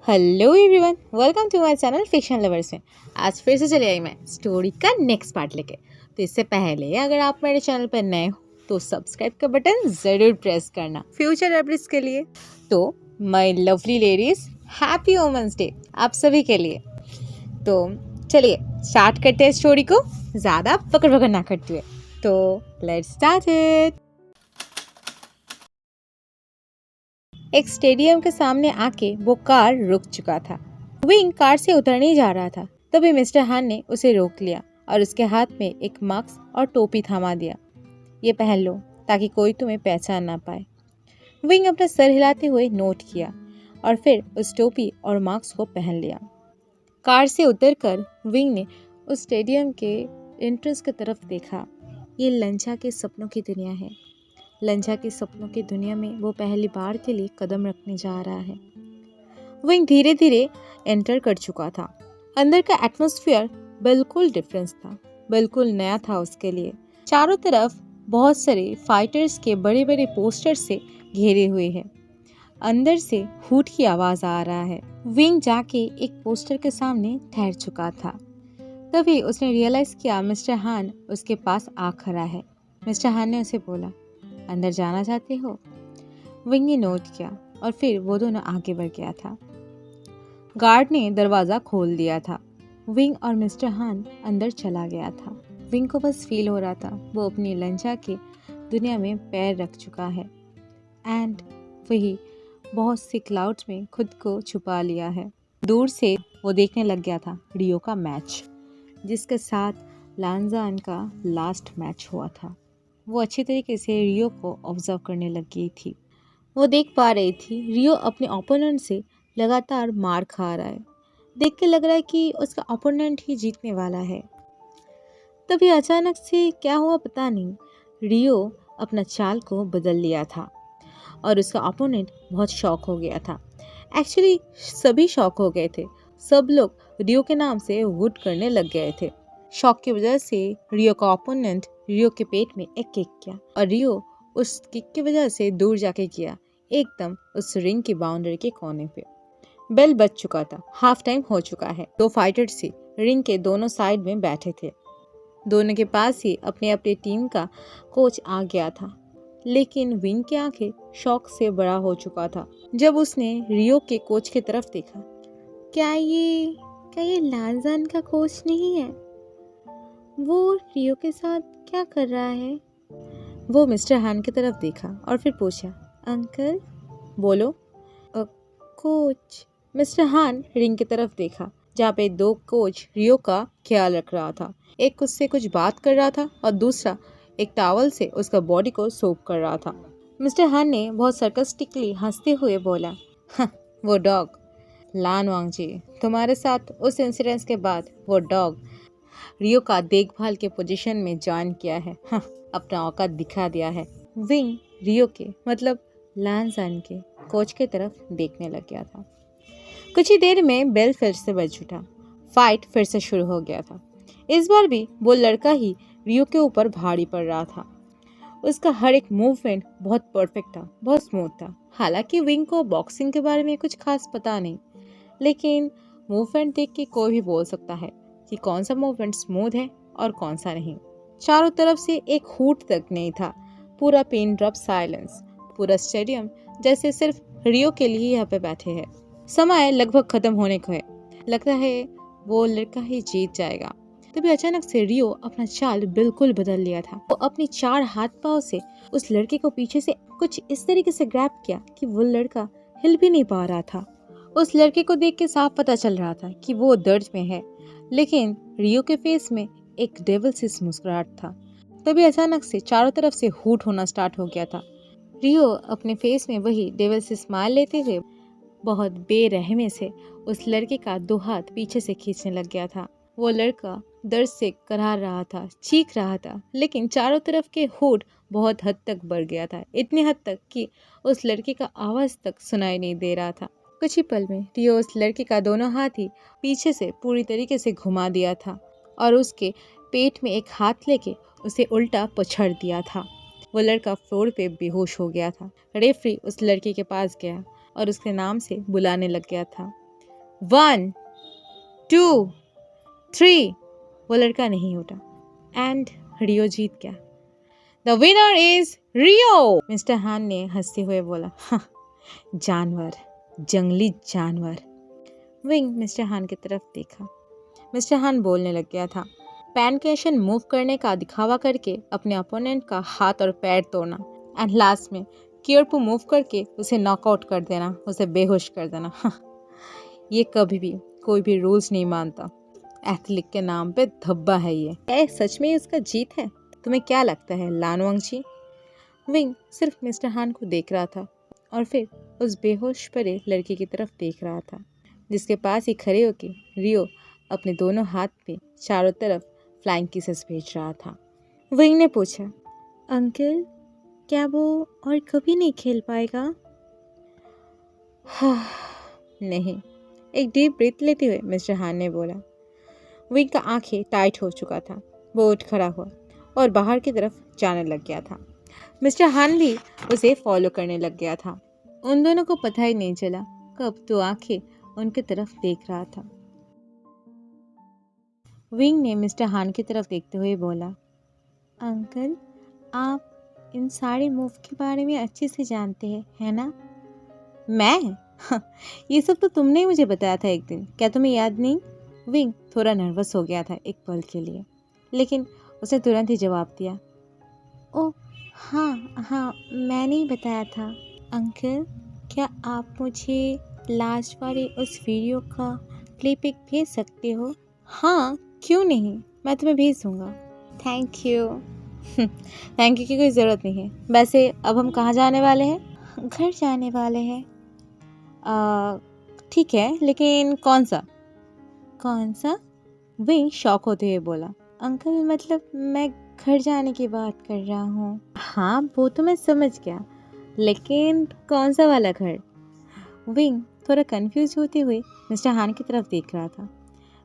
Hello everyone, welcome to my channel fiction lovers में। आज फिर से चले आई मैं स्टोरी का नेक्स्ट पार्ट लेके। तो इससे पहले अगर आप मेरे चैनल पर नए हो तो सब्सक्राइब का बटन ज़रूर प्रेस करना फ्यूचर अपडेट्स के लिए। तो my lovely ladies, happy women's day आप सभी के लिए। तो चलिए स्टार्ट करते हैं स्टोरी को, ज़्यादा पकड़ पकड़ ना करते हुए। तो लेट्स स्टार्ट इट। एक स्टेडियम के सामने आके वो कार रुक चुका था। विंग कार से उतरने ही जा रहा था, तभी मिस्टर हान ने उसे रोक लिया और उसके हाथ में एक मास्क और टोपी थमा दिया। ये पहन लो ताकि कोई तुम्हें पहचान ना पाए। विंग अपना सर हिलाते हुए नोट किया और फिर उस टोपी और मास्क को पहन लिया। कार से उतरकर विंग ने उस स्टेडियम के एंट्रेंस की तरफ देखा। ये लंचा के सपनों की दुनिया है। लंचा के सपनों की दुनिया में वो पहली बार के लिए कदम रखने जा रहा है। विंग धीरे धीरे एंटर कर चुका था। अंदर का एटमॉस्फेयर बिल्कुल डिफरेंस था, बिल्कुल नया था उसके लिए। चारों तरफ बहुत सारे फाइटर्स के बड़े बड़े पोस्टर से घेरे हुए हैं। अंदर से हूट की आवाज आ रहा है। विंग जाके एक पोस्टर के सामने ठहर चुका था। तभी उसने रियलाइज किया मिस्टर हान उसके पास आ खड़ा है। मिस्टर हान ने उसे बोला, अंदर जाना चाहते हो? विंग ने नोट किया और फिर वो दोनों आगे बढ़ गया था। गार्ड ने दरवाज़ा खोल दिया था। विंग और मिस्टर हान अंदर चला गया था। विंग को बस फील हो रहा था वो अपनी लंचा की दुनिया में पैर रख चुका है एंड वही बहुत सी क्लाउड्स में खुद को छुपा लिया है। दूर से वो देखने लग गया था रियो का मैच, जिसके साथ लांजान का लास्ट मैच हुआ था। वो अच्छी तरीके से रियो को ऑब्जर्व करने लग गई थी। वो देख पा रही थी रियो अपने ओपोनेंट से लगातार मार खा रहा है। देख के लग रहा है कि उसका ओपोनेंट ही जीतने वाला है। तभी अचानक से क्या हुआ पता नहीं, रियो अपना चाल को बदल लिया था और उसका ओपोनेंट बहुत शॉक हो गया था। एक्चुअली सभी शॉक हो गए थे। सब लोग रियो के नाम से वुड करने लग गए थे। शॉक की वजह से रियो का ओपोनेंट रियो के पेट में एक किक किया और रियो उस किक की वजह से दूर जाके किया, एकदम उस रिंग की बाउंड्री के कोने पे। बेल बज चुका था, हाफ टाइम हो चुका है। दो फाइटर्स से रिंग के दोनों साइड में बैठे थे। दोनों के पास ही अपने अपने टीम का कोच आ गया था, लेकिन विंग की आंखें शॉक से बड़ा हो चुका था जब उसने रियो के कोच की तरफ देखा। क्या ये लांजान का कोच नहीं है? वो रियो के साथ क्या कर रहा है? वो मिस्टर हान की तरफ देखा और फिर पूछा, अंकल? बोलो। कोच। मिस्टर हान रिंग की तरफ देखा जहाँ पे दो कोच रियो का ख्याल रख रहा था। एक उससे कुछ बात कर रहा था और दूसरा एक टॉवल से उसका बॉडी को सोप कर रहा था। मिस्टर हान ने बहुत सरकास्टिकली हंसते हुए बोला, वो डॉग लान वांगजी, तुम्हारे साथ उस इंसिडेंस के बाद वो डॉग रियो का देखभाल के पोजीशन में ज्वाइन किया है। अपना औकात दिखा दिया है। विंग रियो के मतलब लानजान के कोच की तरफ देखने लग गया था। कुछ ही देर में बेल फिर से बज उठा। फाइट फिर से शुरू हो गया था। इस बार भी वो लड़का ही रियो के ऊपर भारी पड़ रहा था। उसका हर एक मूवमेंट बहुत परफेक्ट था, बहुत स्मूथ था। हालांकि विंग को बॉक्सिंग के बारे में कुछ खास पता नहीं, लेकिन मूवमेंट देख के कोई भी बोल सकता है कि कौन सा मूवमेंट स्मूथ है और कौन सा नहीं। चारों तरफ से एक हूट तक नहीं था। पूरा पिन ड्रॉप साइलेंस। पूरा स्टेडियम जैसे सिर्फ रियो के लिए यहाँ पे बैठे हैं। समय लगभग खत्म होने को है। लगता है वो लड़का ही जीत जाएगा। तभी अचानक से रियो अपना चाल बिल्कुल बदल लिया था। वो अपनी चार हाथ पांव से उस लड़के को पीछे से कुछ इस तरीके से ग्रैब किया कि वो लड़का हिल भी नहीं पा रहा था। उस लड़के को देख के साफ पता चल रहा था कि वो दर्द में है, लेकिन रियो के फेस में एक डेविल सी मुस्कुराहट था। तभी अचानक से चारों तरफ से हूट होना स्टार्ट हो गया था। रियो अपने फेस में वही डेविल सी स्माइल लेते हुए बहुत बेरहमी से उस लड़के का दो हाथ पीछे से खींचने लग गया था। वो लड़का दर्द से कराह रहा था, चीख रहा था, लेकिन चारों तरफ के हूट बहुत हद तक बढ़ गया था। इतनी हद तक कि उस लड़के का आवाज तक सुनाई नहीं दे रहा था। कुछ ही पल में रियो उस लड़के का दोनों हाथ ही पीछे से पूरी तरीके से घुमा दिया था और उसके पेट में एक हाथ लेके उसे उल्टा पछाड़ दिया था। वो लड़का फ्लोर पे बेहोश हो गया था। रेफरी उस लड़के के पास गया और उसके नाम से बुलाने लग गया था। 1 2 3। वो लड़का नहीं उठा एंड रियो जीत गया। The winner is Rio, mister हान ने हंसते हुए बोला। जानवर, जंगली जानवर। विंग मिस्टर हान की तरफ देखा। मिस्टर हान बोलने लग गया था। पैनकेशन मूव करने का दिखावा करके अपने अपोनेंट का हाथ और पैर तोड़ना एंड लास्ट में क्योरपू मूव करके उसे नॉकआउट कर देना, उसे बेहोश कर देना। ये कभी भी कोई भी रूल्स नहीं मानता। एथलीट के नाम पे धब्बा है ये। सच में इसका जीत है? तुम्हें क्या लगता है लानवांग जी? विंग सिर्फ मिस्टर हान को देख रहा था और फिर उस बेहोश पड़े लड़के की तरफ देख रहा था जिसके पास ही खड़े होके रियो अपने दोनों हाथ पे चारों तरफ फ्लाइंग किसेस भेज रहा था। विंग ने पूछा, अंकल क्या वो और कभी नहीं खेल पाएगा? नहीं, एक डीप ब्रीथ लेते हुए मिस्टर हान ने बोला। विंग का आंखें टाइट हो चुका था। वो उठ खड़ा हुआ और बाहर की तरफ जाने लग गया था। मिस्टर हान भी उसे फॉलो करने लग गया था। उन दोनों को पता ही नहीं चला कब तो आंखें उनकी तरफ देख रहा था। विंग ने मिस्टर हान की तरफ देखते हुए बोला, अंकल आप इन सारे मूव के बारे में अच्छे से जानते हैं, है ना? मैं? ये सब तो तुमने ही मुझे बताया था एक दिन, क्या तुम्हें याद नहीं? विंग थोड़ा नर्वस हो गया था एक पल के लिए, लेकिन उसने तुरंत ही जवाब दिया, ओह हाँ मैंने ही बताया था। अंकल क्या आप मुझे लास्ट वाले उस वीडियो का प्ले पिक भेज सकते हो? हाँ क्यों नहीं, मैं तुम्हें भेज दूंगा। Thank you. थैंक यू की कोई ज़रूरत नहीं है। वैसे अब हम कहाँ जाने वाले हैं? घर जाने वाले हैं। ठीक है, लेकिन कौन सा? कौन सा? विंग शॉक होते हुए बोला, अंकल मतलब मैं घर जाने की बात कर रहा हूँ। हाँ वो तो मैं समझ गया, लेकिन कौन सा वाला घर? विंग थोड़ा कंफ्यूज होते हुए मिस्टर हान की तरफ देख रहा था।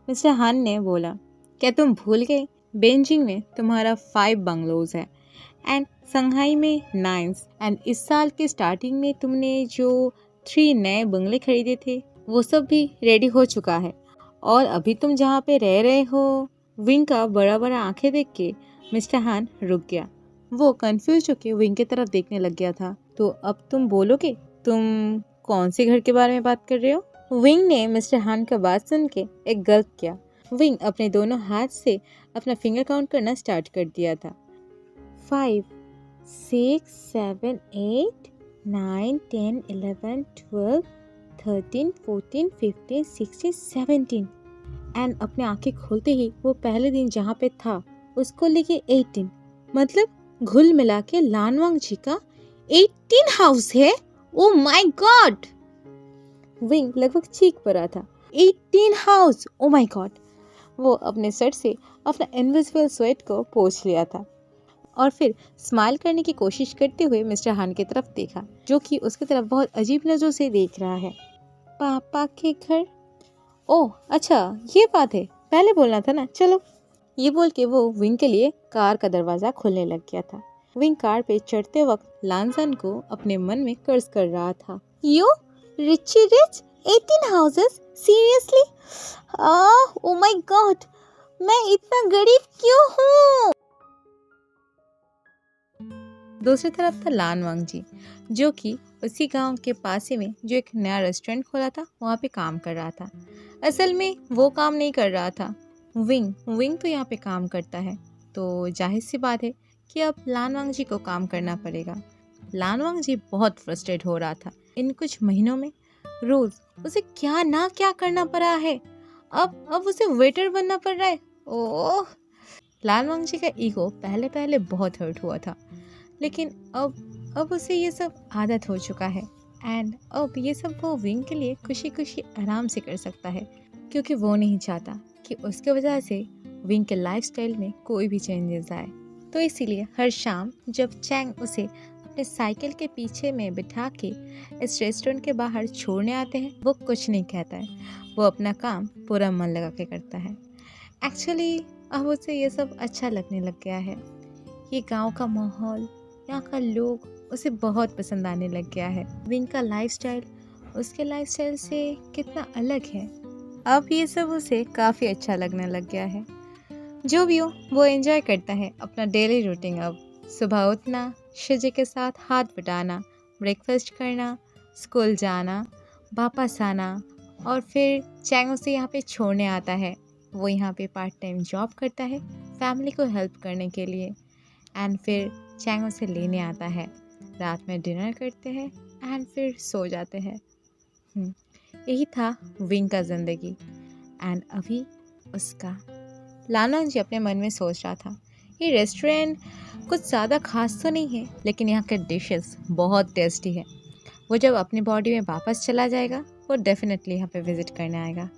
मिस्टर हान ने बोला, क्या तुम भूल गए बेजिंग में तुम्हारा 5 बंगलोज है एंड संघाई में 9 एंड इस साल के स्टार्टिंग में तुमने जो 3 नए बंगले खरीदे थे वो सब भी रेडी हो चुका है और अभी तुम जहाँ पे रह रहे हो। विंग का बड़ा बड़ा आंखें देख के मिस्टर हान रुक गया। वो कंफ्यूज होके विंग की तरफ देखने लग गया था। तो अब तुम बोलोगे तुम कौन से घर के बारे में बात कर रहे हो? विंग ने मिस्टर हान का बात सुन के एक गल्प किया। विंग अपने दोनों हाथ से अपना फिंगर काउंट करना स्टार्ट कर दिया था। 5 6 7 8 9 10 11 12 13 14 15 16 17 एंड अपने आंखें खोलते ही वो पहले दिन जहाँ पे था उसको लेके 18, मतलब घुल मिला के लानवांग जी का 18 हाउस है। ओ माय गॉड! विंग लगभग चीख पड़ा था। 18 हाउस! O my God! वो अपने शर्ट से अपना इनविजिबल स्वेट को पोंछ लिया था और फिर स्माइल करने की कोशिश करते हुए मिस्टर हान की तरफ देखा, जो कि उसकी तरफ बहुत अजीब नजरों से देख रहा है। पापा के घर? ओह अच्छा ये बात है, पहले बोलना था ना। चलो, ये बोल के वो विंग के लिए कार का दरवाजा खोलने लग गया था। विंग कार पे चढ़ते वक्त लानसन को अपने मन में कर्ज कर रहा था। You Richie Rich 18 houses, seriously? Oh my God, मैं इतना गरीब क्यों हूँ? दूसरी तरफ था लानवांग जी, जो कि उसी गांव के पास ही में जो एक नया रेस्टोरेंट खोला था वहाँ पे काम कर रहा था। असल में वो काम नहीं कर रहा था, विंग तो यहाँ पे काम करता है, तो जाहिर सी बात है कि अब लानवांग जी को काम करना पड़ेगा। लानवांग जी बहुत फ्रस्ट्रेट हो रहा था। इन कुछ महीनों में रोज उसे क्या ना क्या करना पड़ा है। अब उसे वेटर बनना पड़ रहा है। ओह! लानवांग जी का ईगो पहले पहले बहुत हर्ट हुआ था, लेकिन अब उसे ये सब आदत हो चुका है एंड अब ये सब वो विंग के लिए खुशी खुशी आराम से कर सकता है, क्योंकि वो नहीं चाहता कि उसके वजह से विंग के लाइफस्टाइल में कोई भी चेंजेस आए। तो इसीलिए हर शाम जब चैंग उसे अपने साइकिल के पीछे में बिठा के इस रेस्टोरेंट के बाहर छोड़ने आते हैं, वो कुछ नहीं कहता है। वो अपना काम पूरा मन लगा के करता है। एक्चुअली अब उसे ये सब अच्छा लगने लग गया है। ये गांव का माहौल, यहाँ का लोग उसे बहुत पसंद आने लग गया है। विंग का लाइफस्टाइल उसके लाइफस्टाइल से कितना अलग है अब ये सब उसे काफ़ी अच्छा लगने लग गया है। जो भी हो, वो एंजॉय करता है अपना डेली रूटीन अब। सुबह उठना, शिजे के साथ हाथ बटाना, ब्रेकफास्ट करना, स्कूल जाना, वापस आना और फिर चैंग उसे यहाँ पे छोड़ने आता है। वो यहाँ पे पार्ट टाइम जॉब करता है फैमिली को हेल्प करने के लिए। एंड फिर चैंग उसे लेने आता है। रात में डिनर करते हैं एंड फिर सो जाते हैं। यही था विंग का ज़िंदगी। एंड अभी उसका। लानोंग जी अपने मन में सोच रहा था, ये रेस्टोरेंट कुछ ज़्यादा खास तो नहीं है, लेकिन यहाँ के डिशेस बहुत टेस्टी है। वो जब अपनी बॉडी में वापस चला जाएगा, वो डेफिनेटली यहाँ पे विज़िट करने आएगा।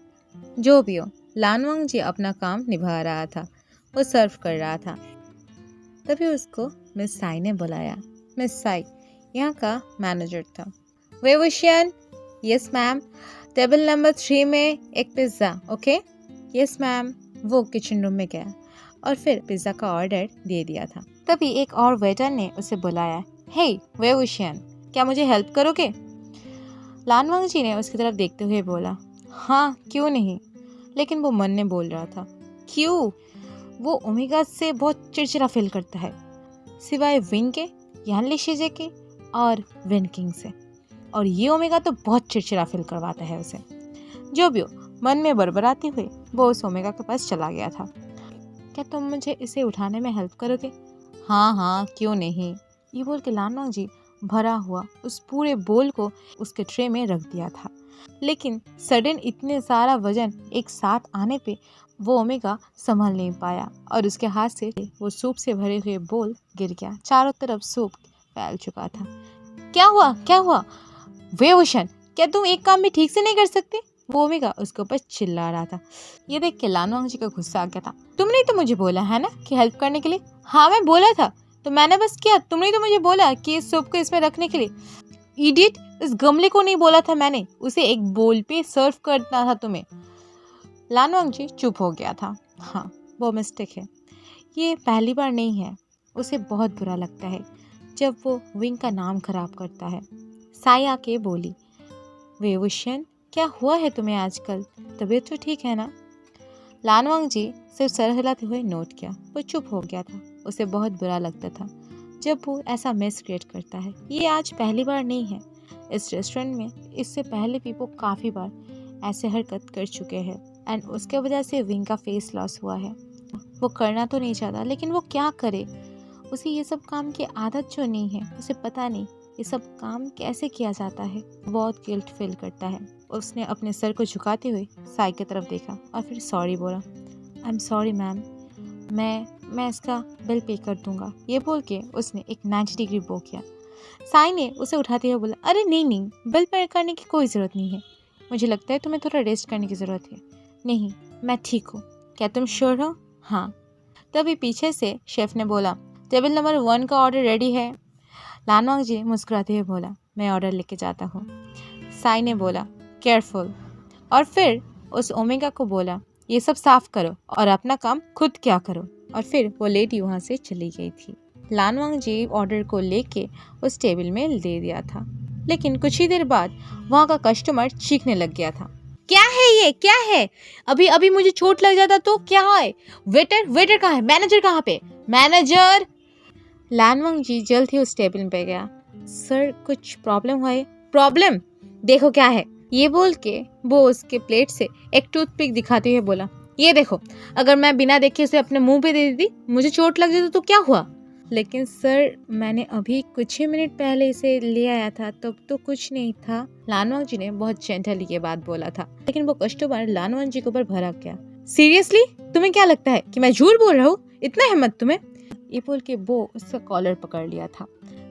जो भी हो, लानोंग जी अपना काम निभा रहा था। वो सर्व कर रहा था। तभी उसको मिस साई ने बुलाया। मिस साई यहाँ का मैनेजर था। वेवुशियन, यस मैम, टेबल नंबर 3 में एक पिज़्ज़ा, ओके? Yes ma'am. वो किचन रूम में गया और फिर पिज़्ज़ा का ऑर्डर दे दिया था। तभी एक और वेटर ने उसे बुलाया। हे वेवुशियन, क्या मुझे हेल्प करोगे? लानवांग जी ने उसकी तरफ देखते हुए बोला, हाँ क्यों नहीं। लेकिन वो मन में बोल रहा था, क्यों? वो ओमेगा से बहुत चिड़चिड़ा फील करता है, सिवाय विंग के, यानली शिजे के और विन किंग से। और ये ओमेगा तो बहुत चिड़चिड़ा फील करवाता है उसे। जो भी हो, मन में बड़बड़ाते हुए वो उस ओमेगा के पास चला गया था। क्या तुम मुझे इसे उठाने में हेल्प करोगे? हाँ हाँ क्यों नहीं। ये बोल के लानोंग जी भरा हुआ उस पूरे बोल को उसके ट्रे में रख दिया था। लेकिन सडन इतने सारा वजन एक साथ आने पे वो ओमेगा संभल नहीं पाया और उसके हाथ से वो सूप से भरे हुए बोल गिर गया। चारों तरफ सूप फैल चुका था। क्या हुआ, क्या हुआ? वेवुशियन, क्या तुम एक काम भी ठीक से नहीं कर सकते? वो ओमेगा उसके ऊपर चिल्ला रहा था। ये देख के लानोंग जी को गुस्सा आ गया था। तुमने तो मुझे बोला है ना कि हेल्प करने के लिए। हाँ मैं बोला था, तो मैंने बस किया। तुमने तो मुझे बोला कि इस सूप को इसमें रखने के लिए। इडियट, इस गमले को नहीं बोला था मैंने, उसे एक बोल पे सर्व करना था तुम्हें। लानोंग जी चुप हो गया था। हाँ वो मिस्टेक है, ये पहली बार नहीं है। उसे बहुत बुरा लगता है जब वो विंग का नाम खराब करता है। साई आके बोली, वेवुशियन क्या हुआ है तुम्हें आजकल? तबीयत तो ठीक है ना? लानवांग जी सिर्फ सर हिलाते हुए नोट किया। वो चुप हो गया था। उसे बहुत बुरा लगता था जब वो ऐसा मिस क्रिएट करता है। ये आज पहली बार नहीं है इस रेस्टोरेंट में। इससे पहले भी वो काफ़ी बार ऐसे हरकत कर चुके हैं एंड उसके वजह से विंग का फेस लॉस हुआ है। वो करना तो नहीं चाहता, लेकिन वो क्या करे? उसे ये सब काम की आदत जो नहीं है, उसे पता नहीं ये सब काम कैसे किया जाता है। बहुत गिल्ट फील करता है। उसने अपने सर को झुकाते हुए साई की तरफ देखा और फिर सॉरी बोला। आई एम सॉरी मैम, मैं इसका बिल पे कर दूंगा। ये बोल के उसने एक 90 डिग्री बो किया। साई ने उसे उठाते हुए बोला, अरे नहीं नहीं, बिल पे करने की कोई ज़रूरत नहीं है। मुझे लगता है तुम्हें थोड़ा रेस्ट करने की ज़रूरत है। नहीं, मैं ठीक हूँ। क्या तुम श्योर हो? हाँ। तभी पीछे से शेफ ने बोला, टेबल नंबर 1 का ऑर्डर रेडी है। लानवांग जी मुस्कुराते हुए बोला, मैं ऑर्डर लेके जाता हूँ। साई ने बोला, केयरफुल। और फिर उस ओमेगा को बोला, ये सब साफ करो और अपना काम खुद क्या करो। और फिर वो लेडी वहाँ से चली गई थी। लानवांग जी ऑर्डर को लेके उस टेबल में दे दिया था। लेकिन कुछ ही देर बाद वहाँ का कस्टमर चीखने लग गया था, क्या है ये, क्या है? अभी अभी मुझे चोट लग जाता तो क्या है? वेटर, वेटर कहाँ है? मैनेजर कहाँ पे? मैनेजर! लानवांग जी जल्द ही उस टेबल पे गया। सर कुछ प्रॉब्लम हुआ है? प्रॉब्लम? देखो क्या है। ये बोल के वो उसके प्लेट से एक टूथपिक दिखाते हुए बोला, ये देखो, अगर मैं बिना देखे उसे अपने मुंह पे दे देती, मुझे चोट लग जाती तो क्या हुआ? लेकिन सर मैंने अभी कुछ ही मिनट पहले इसे ले आया था, तब तो कुछ नहीं था। लानवांग जी ने बहुत जेंटली ये बात बोला था। लेकिन वो कस्टमर लानवांग जी के ऊपर भड़क गया। सीरियसली? तुम्हें क्या लगता है कि मैं झूठ बोल रहा हूँ? इतना हिम्मत तुम्हें? ये बोल के वो उसका कॉलर पकड़ लिया था।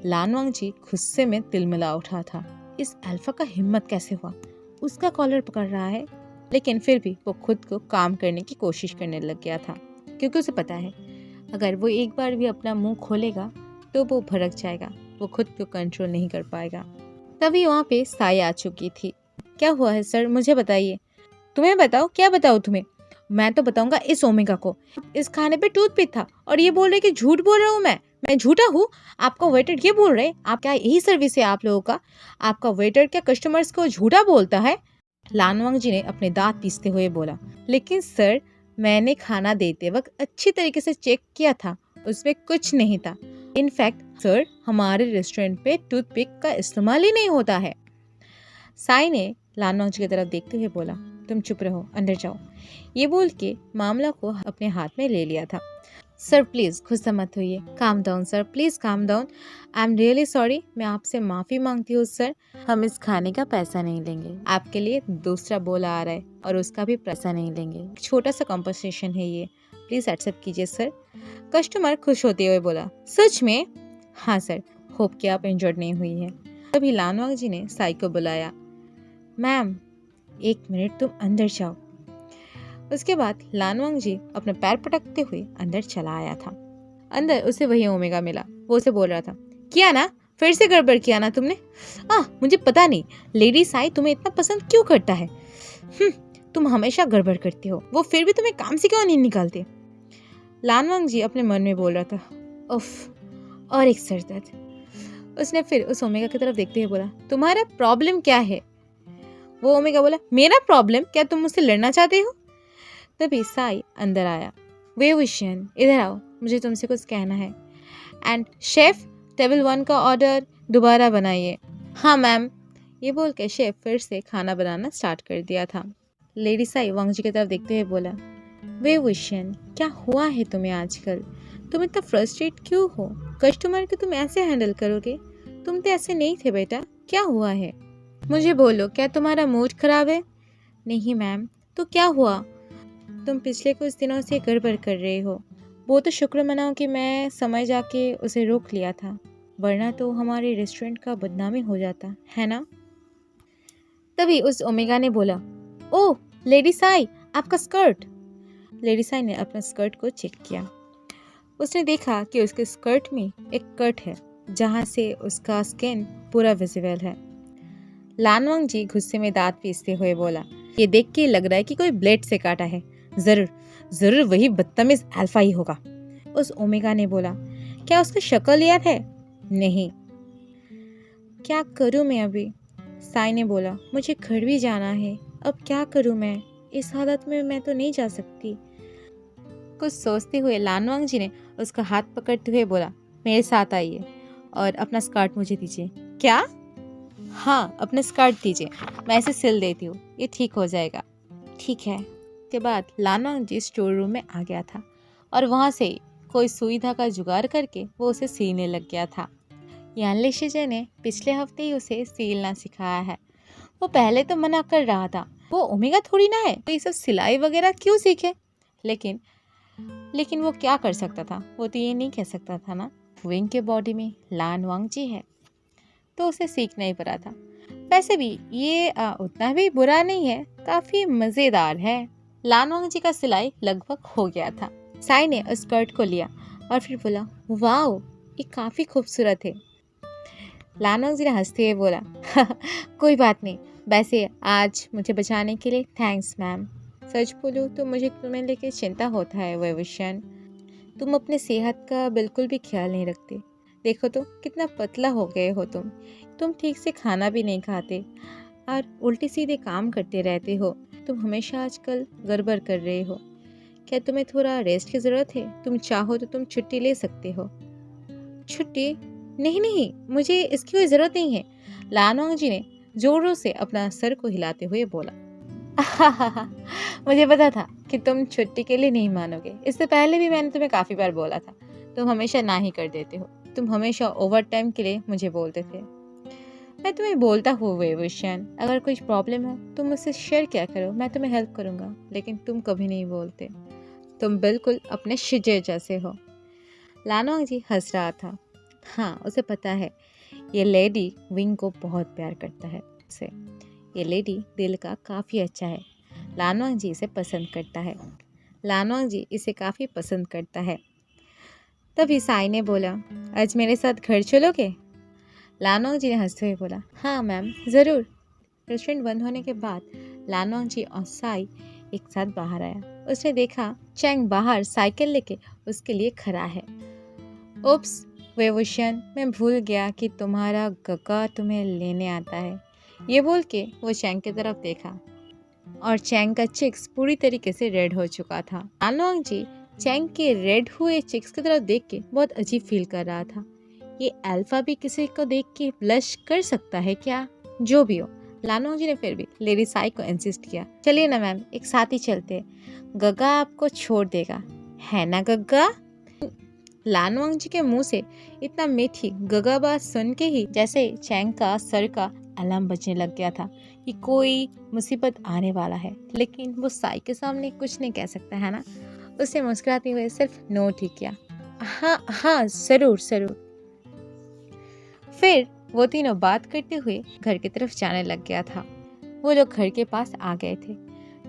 लानवांग जी गुस्से में तिलमिला उठा था। इस अल्फा का हिम्मत कैसे हुआ? उसका कॉलर पकड़ रहा है। लेकिन फिर भी वो खुद को काम करने की कोशिश करने लग गया था, क्योंकि उसे पता है अगर वो एक बार भी अपना मुंह खोलेगा तो वो भड़क जाएगा, वो खुद को कंट्रोल नहीं कर पाएगा। तभी वहाँ पे साई आ चुकी थी। क्या हुआ है सर, मुझे बताइए। तुम्हें बताओ? क्या बताओ तुम्हें? मैं तो बताऊंगा इस ओमेगा को। इस खाने पे टूथपिक था और ये बोल रहे कि झूठ बोल रहा हूँ मैं झूठा हूँ? आपका वेटर ये बोल रहे, आप क्या यही सर्विस है आप लोगों का? आपका वेटर क्या कस्टमर्स को झूठा बोलता है? लानवांग जी ने अपने दांत पीसते हुए बोला, लेकिन सर, मैंने खाना देते वक्त अच्छी तरीके से चेक किया था, उसमें कुछ नहीं था। इनफैक्ट सर, हमारे रेस्टोरेंट पे टूथपिक का इस्तेमाल ही नहीं होता है। साई ने लानवांग जी की तरफ देखते हुए बोला, तुम चुप रहो, अंदर जाओ। ये बोल के मामला को अपने हाथ में ले लिया था। सर प्लीज़ गुस्सा मत होइए, calm down sir, please calm down. I am really sorry, मैं आपसे माफ़ी मांगती हूँ सर। हम इस खाने का पैसा नहीं लेंगे, आपके लिए दूसरा बोला आ रहा है और उसका भी पैसा नहीं लेंगे। छोटा सा कॉम्पनसेशन है ये, प्लीज़ एक्सेप्ट कीजिए सर। कस्टमर खुश होते हुए बोला, सच में? हाँ सर, होप कि आप इंजर्ड नहीं हुई है। तभी लानवांग जी ने साई को बुलाया, मैम 1 मिनट, तुम अंदर जाओ। उसके बाद लानवांग जी अपना पैर पटकते हुए अंदर चला आया था। अंदर उसे वही ओमेगा मिला। वो उसे बोल रहा था, किया ना, फिर से गड़बड़ किया ना तुमने? मुझे पता नहीं लेडी साई तुम्हें इतना पसंद क्यों करता है। तुम हमेशा गड़बड़ करती हो, वो फिर भी तुम्हें काम से क्यों नहीं निकालते? लानवांग जी अपने मन में बोल रहा था, उफ, और एक सर दर्द। उसने फिर उस ओमेगा की तरफ देखते हुए बोला, तुम्हारा प्रॉब्लम क्या है? वो ओमेगा बोला, मेरा प्रॉब्लम? क्या तुम मुझसे लड़ना चाहते हो? तभी साई अंदर आया, वे विशियन, इधर आओ, मुझे तुमसे कुछ कहना है। एंड शेफ, टेबल 1 का ऑर्डर दोबारा बनाइए। हाँ मैम। ये बोल के शेफ फिर से खाना बनाना स्टार्ट कर दिया था। लेडी साई वांग जी की तरफ देखते हुए बोला, वे विशियन, क्या हुआ है तुम्हें आजकल? तुम इतना फ्रस्ट्रेट क्यों हो? कस्टमर को तुम ऐसे हैंडल करोगे? तुम तो ऐसे नहीं थे बेटा, क्या हुआ है? मुझे बोलो, क्या तुम्हारा मूड खराब है? नहीं मैम। तो क्या हुआ? तुम पिछले कुछ दिनों से गड़बड़ कर रहे हो। वो तो शुक्र मनाओ कि मैं समय जाके उसे रोक लिया था, वरना तो हमारे रेस्टोरेंट का बदनामी हो जाता है ना। तभी उस ओमेगा ने बोला, ओह लेडी साई, आपका स्कर्ट। लेडी साई ने अपना स्कर्ट को चेक किया। उसने देखा कि उसके स्कर्ट में एक कट है, जहाँ से उसका स्किन पूरा विजिबल है। लानवांग जी गुस्से में दांत पीसते हुए बोला, ये देख के लग रहा है कि कोई ब्लेड से काटा है। जरूर जरूर वही बदतमीज अल्फा ही होगा। उस ओमेगा ने बोला, क्या उसका शक्ल याद है? नहीं। क्या करूं मैं अभी? साई ने बोला, मुझे घर भी जाना है, अब क्या करूं मैं? इस हालत में मैं तो नहीं जा सकती। कुछ सोचते हुए लानवांग जी ने उसका हाथ पकड़ते हुए बोला, मेरे साथ आइए और अपना स्कर्ट मुझे दीजिए। क्या? हाँ, अपना स्कर्ट दीजिए, मैं इसे सिल देती हूँ, ये ठीक हो जाएगा। ठीक है। के बाद लानवांग जी स्टोर रूम में आ गया था और वहाँ से कोई सुई धागा जुगाड़ करके वो उसे सीने लग गया था। यानले शिजे ने पिछले हफ्ते ही उसे सिलना सिखाया है। वो पहले तो मना कर रहा था, वो ओमेगा थोड़ी ना है, तो ये सब सिलाई वगैरह क्यों सीखे। लेकिन वो क्या कर सकता था, वो तो ये नहीं कह सकता था ना, विंग के बॉडी में लानवांग जी है, तो उसे सीखना ही पड़ा था। वैसे भी ये उतना भी बुरा नहीं है, काफी मजेदार है। लानवांग जी का सिलाई लगभग हो गया था। साई ने उस स्कर्ट को लिया और फिर बोला, वाओ, ये काफी खूबसूरत है। लानवांग जी ने हंसते हुए बोला, कोई बात नहीं, वैसे आज मुझे बचाने के लिए थैंक्स मैम। सच बोलूं तो मुझे तुम्हें लेके चिंता होता है वैवश्यन। तुम अपने सेहत का बिल्कुल भी ख्याल नहीं रखते। देखो तो कितना पतला हो गए हो तुम ठीक से खाना भी नहीं खाते और उल्टे सीधे काम करते रहते हो। तुम हमेशा आजकल गड़बड़ कर रहे हो। क्या तुम्हें थोड़ा रेस्ट की ज़रूरत है? तुम चाहो तो तुम छुट्टी ले सकते हो। छुट्टी? नहीं नहीं, मुझे इसकी कोई ज़रूरत नहीं है। लानवांग जी ने जोरों से अपना सर को हिलाते हुए बोला, मुझे पता था कि तुम छुट्टी के लिए नहीं मानोगे। इससे पहले भी मैंने तुम्हें काफ़ी बार बोला था, तुम हमेशा ना ही कर देते हो। तुम हमेशा ओवर टाइम के लिए मुझे बोलते थे। मैं तुम्हें बोलता हूँ वेवुशियन, अगर कुछ प्रॉब्लम हो तुम मुझसे शेयर क्या करो, मैं तुम्हें हेल्प करूँगा। लेकिन तुम कभी नहीं बोलते, तुम बिल्कुल अपने शिजे जैसे हो। लानवांग जी हंस रहा था। हाँ, उसे पता है ये लेडी विंग को बहुत प्यार करता है उसे। ये लेडी दिल का काफ़ी अच्छा है। लानवांग जी इसे पसंद करता है। लानवांग जी इसे काफ़ी पसंद करता है। तभी साई ने बोला, आज मेरे साथ घर चलोगे? लानवांग जी ने हंसते हुए बोला, हाँ मैम, ज़रूर। रेस्टोरेंट बंद होने के बाद लानवांग जी और साई एक साथ बाहर आया। उसने देखा चैंग बाहर साइकिल लेके उसके लिए खड़ा है। उप्स वेवुशियन, मैं भूल गया कि तुम्हारा गगा तुम्हें लेने आता है। ये बोल के वो चैंग की तरफ देखा और चैंग का चिक्स पूरी तरीके से रेड हो चुका था। लानोंग जी चैंग के रेड हुए चिक्स की तरफ देख के बहुत अजीब फील कर रहा था। ये अल्फा भी किसी को देख के ब्लश कर सकता है क्या? जो भी हो, लानोंग जी ने फिर भी लेडी साई को इंसिस्ट किया, चलिए ना मैम, एक साथ ही चलते हैं। गग्गा आपको छोड़ देगा, है ना गग्गा? लानोंग जी के मुंह से इतना मीठी गगा बात सुन के ही जैसे चैंग का सर का अलार्म बजने लग गया था कि कोई मुसीबत आने वाला है, लेकिन वो साई के सामने कुछ नहीं कह सकता है ना। उसे मुस्कुराते हुए सिर्फ नोट ही किया, हाँ हाँ जरूर जरूर। फिर वो तीनों बात करते हुए घर की तरफ जाने लग गया था। वो लोग घर के पास आ गए थे।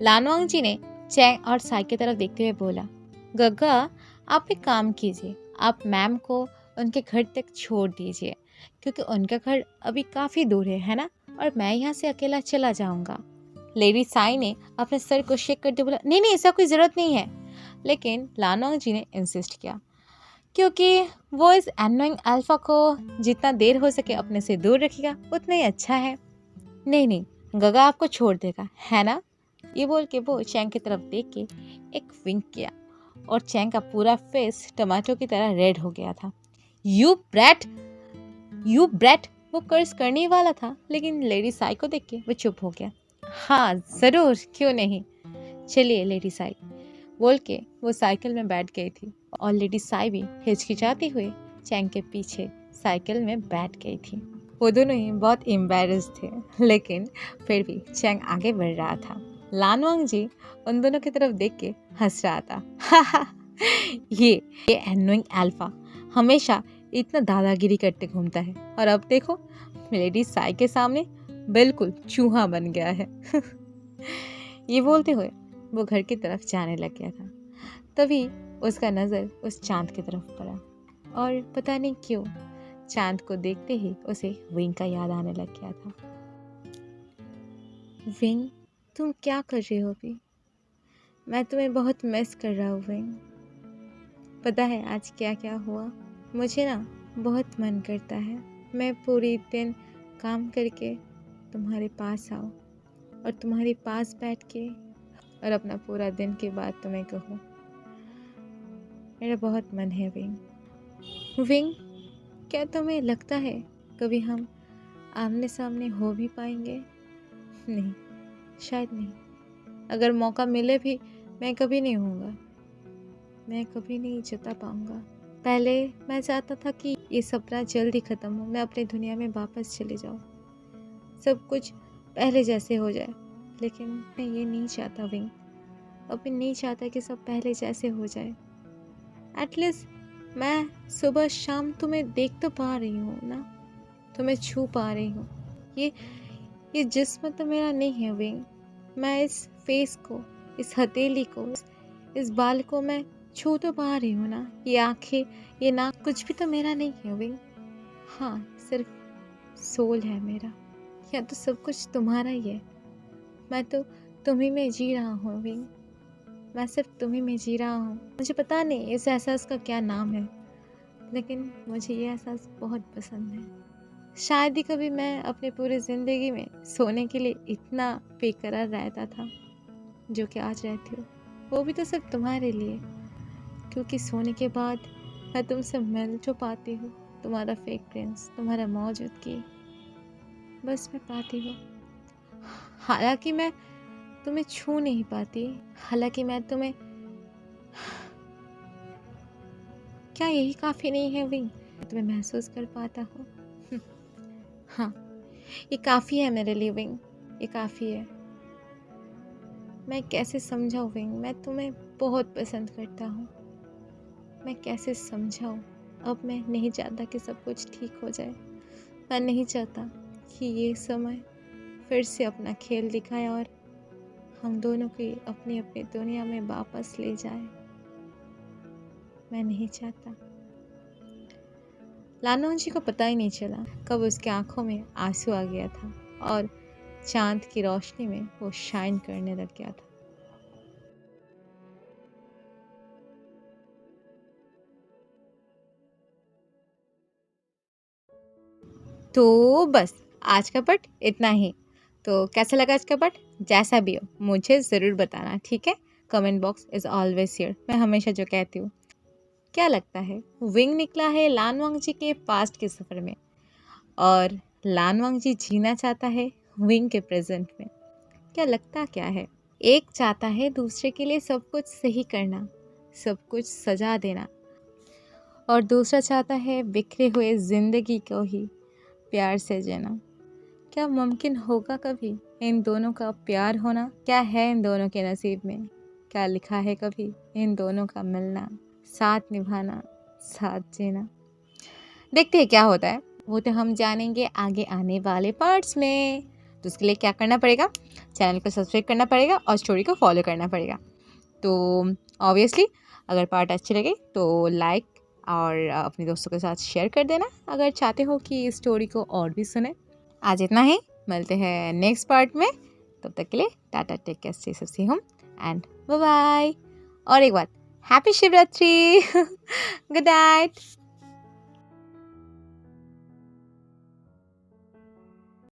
लानोंग जी ने चैंग और साई की तरफ देखते हुए बोला, गग्गा आप एक काम कीजिए, आप मैम को उनके घर तक छोड़ दीजिए, क्योंकि उनका घर अभी काफ़ी दूर है ना, और मैं यहाँ से अकेला चला जाऊँगा। लेडी साई ने अपने सर को शेक करते बोला, नहीं नहीं ऐसा कोई ज़रूरत नहीं है। लेकिन लानोंग जी ने इंसिस्ट किया, क्योंकि वो इस एनोइंग अल्फा को जितना देर हो सके अपने से दूर रखेगा उतना ही अच्छा है। नहीं नहीं, गगा आपको छोड़ देगा, है ना? ये बोल के वो चैंग की तरफ देख के एक विंक किया और चैंग का पूरा फेस टमाटो की तरह रेड हो गया था। यू ब्रैट, यू ब्रैट, वो कर्ज करने ही वाला था, लेकिन लेडी साई को देख के वो चुप हो गया। हाँ जरूर, क्यों नहीं, चलिए लेडी साई, बोल के वो साइकिल में बैठ गई थी और लेडी साई भी हिचकिचाती हुए चैंग के पीछे साइकिल में बैठ गई थी। वो दोनों ही बहुत एम्बैरेस थे, लेकिन फिर भी चैंग आगे बढ़ रहा था। लानोंग जी उन दोनों की तरफ देख के हंस रहा था, ये एनोइंग अल्फा हमेशा इतना दादागिरी करते घूमता है, और अब देखो लेडी साई के सामने बिल्कुल चूहा बन गया है। ये बोलते हुए वो घर की तरफ जाने लग गया था। तभी उसका नज़र उस चांद की तरफ पड़ा, और पता नहीं क्यों चांद को देखते ही उसे विंग का याद आने लग गया था। विंग, तुम क्या कर रहे हो अभी? मैं तुम्हें बहुत मिस कर रहा हूँ विंग। पता है आज क्या क्या हुआ? मुझे ना बहुत मन करता है मैं पूरी दिन काम करके तुम्हारे पास आऊँ और तुम्हारे पास बैठ के और अपना पूरा दिन की बात तुम्हें कहूँ। मेरा बहुत मन है विंग। विंग, क्या तुम्हें लगता है कभी हम आमने सामने हो भी पाएंगे? नहीं, शायद नहीं। अगर मौका मिले भी मैं कभी नहीं होऊंगा, मैं कभी नहीं जता पाऊंगा। पहले मैं चाहता था कि ये सपना जल्दी ख़त्म हो, मैं अपनी दुनिया में वापस चले जाऊँ, सब कुछ पहले जैसे हो जाए, लेकिन मैं ये नहीं चाहता विंग। अभी नहीं चाहता कि सब पहले जैसे हो जाए। एटलीस्ट मैं सुबह शाम तुम्हें देख तो पा रही हूँ ना, तुम्हें छू पा रही हूँ। ये जिस्म तो मेरा नहीं है विंग। मैं इस फेस को, इस हथेली को, इस बाल को मैं छू तो पा रही हूँ ना। ये आंखें, ये नाक, कुछ भी तो मेरा नहीं है विंग। हाँ, सिर्फ सोल है मेरा। या तो सब कुछ तुम्हारा ही है। मैं तो तुम्ही में जी रहा हूँ विंग। मैं सिर्फ तुम्ही में जी रहा हूँ। मुझे पता नहीं इस एहसास का क्या नाम है, लेकिन मुझे ये एहसास बहुत पसंद है। शायद ही कभी मैं अपनी पूरी ज़िंदगी में सोने के लिए इतना बेकरार रहता था जो कि आज रहती हूँ, वो भी तो सिर्फ तुम्हारे लिए, क्योंकि सोने के बाद मैं तुमसे मिल जो पाती हूँ, तुम्हारा फ्रेग्रेंस, तुम्हारा मौजूदगी बस मैं पाती हूँ। हालांकि मैं तुम्हें छू नहीं पाती, हालांकि मैं तुम्हें, क्या यही काफ़ी नहीं है विंग? मैं तुम्हें महसूस कर पाता हूँ। हाँ, ये काफ़ी है मेरे लिए विंग, ये काफ़ी है। मैं कैसे समझाऊँ विंग, मैं तुम्हें बहुत पसंद करता हूँ। मैं कैसे समझाऊँ? अब मैं नहीं चाहता कि सब कुछ ठीक हो जाए। मैं नहीं चाहता कि ये समय फिर से अपना खेल दिखाए और हम दोनों की अपनी अपनी दुनिया में वापस ले जाए। मैं नहीं चाहता। लानोंग जी को पता ही नहीं चला कब उसके आंखों में आंसू आ गया था और चांद की रोशनी में वो शाइन करने लग गया था। तो बस आज का पट इतना ही। तो कैसा लगा आज का पट? जैसा भी हो मुझे ज़रूर बताना, ठीक है? Comment box is always here, मैं हमेशा जो कहती हूँ। क्या लगता है विंग निकला है लानवांगजी के पास्ट के सफ़र में और लानवांगजी जीना चाहता है विंग के प्रेजेंट में। क्या लगता क्या है? एक चाहता है दूसरे के लिए सब कुछ सही करना, सब कुछ सजा देना, और दूसरा चाहता है बिखरे हुए ज़िंदगी को ही प्यार से जीना। क्या मुमकिन होगा कभी इन दोनों का प्यार होना? क्या है इन दोनों के नसीब में? क्या लिखा है कभी इन दोनों का मिलना, साथ निभाना, साथ जीना? देखते हैं क्या होता है, वो तो हम जानेंगे आगे आने वाले पार्ट्स में। तो उसके लिए क्या करना पड़ेगा? चैनल को सब्सक्राइब करना पड़ेगा और स्टोरी को फॉलो करना पड़ेगा। तो ऑब्वियसली अगर पार्ट अच्छे लगे तो लाइक और अपने दोस्तों के साथ शेयर कर देना अगर चाहते हो कि इस स्टोरी को और भी सुने। आज इतना ही, मिलते हैं नेक्स्ट पार्ट में। तब तक के लिए tata, take care, stay safe, stay home and bye bye. और एक बात, हैप्पी शिवरात्रि। Good night.